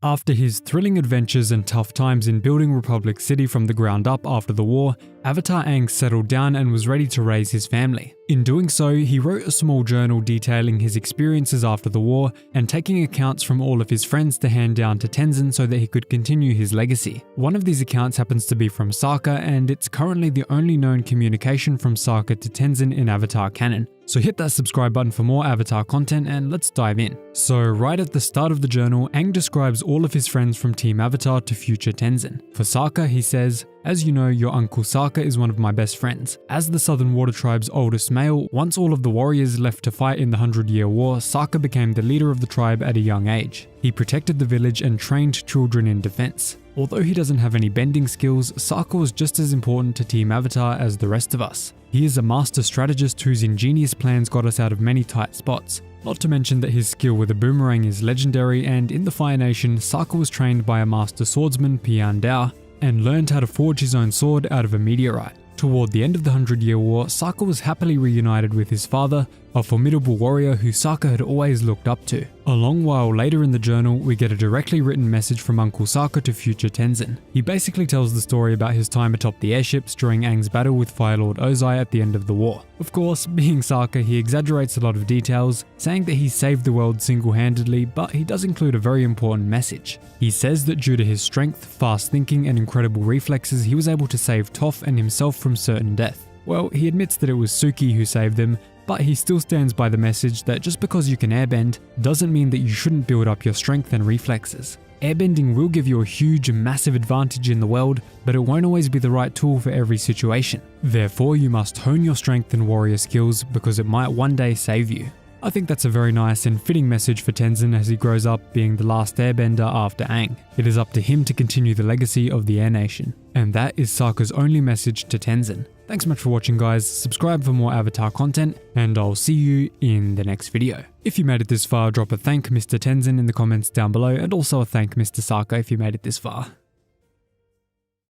After his thrilling adventures and tough times in building Republic City from the ground up after the war, Avatar Aang settled down and was ready to raise his family. In doing so, he wrote a small journal detailing his experiences after the war and taking accounts from all of his friends to hand down to Tenzin so that he could continue his legacy. One of these accounts happens to be from Sokka, and it's currently the only known communication from Sokka to Tenzin in Avatar canon. So hit that subscribe button for more Avatar content and let's dive in. So right at the start of the journal, Aang describes all of his friends from Team Avatar to future Tenzin. For Sokka, he says, "As you know, your Uncle Sokka is one of my best friends. As the Southern Water Tribe's oldest male, once all of the warriors left to fight in the 100-Year War, Sokka became the leader of the tribe at a young age. He protected the village and trained children in defense. Although he doesn't have any bending skills, Sokka was just as important to Team Avatar as the rest of us. He is a master strategist whose ingenious plans got us out of many tight spots. Not to mention that his skill with a boomerang is legendary, and in the Fire Nation, Sokka was trained by a master swordsman, Pian Dao, and learned how to forge his own sword out of a meteorite. Toward the end of the 100-Year War, Sokka was happily reunited with his father, a formidable warrior who Sokka had always looked up to. A long while later in the journal, we get a directly written message from Uncle Sokka to future Tenzin. He basically tells the story about his time atop the airships during Aang's battle with Fire Lord Ozai at the end of the war. Of course, being Sokka, he exaggerates a lot of details, saying that he saved the world single-handedly, but he does include a very important message. He says that due to his strength, fast thinking, and incredible reflexes, he was able to save Toph and himself from certain death. Well, he admits that it was Suki who saved them, but he still stands by the message that just because you can airbend doesn't mean that you shouldn't build up your strength and reflexes. Airbending will give you a huge and massive advantage in the world, but it won't always be the right tool for every situation. Therefore, you must hone your strength and warrior skills because it might one day save you. I think that's a very nice and fitting message for Tenzin as he grows up being the last airbender after Aang. It is up to him to continue the legacy of the Air Nation. And that is Sokka's only message to Tenzin. Thanks so much for watching, guys. Subscribe for more Avatar content, and I'll see you in the next video. If you made it this far, drop a thank Mr. Tenzin in the comments down below, and also a thank Mr. Sokka if you made it this far.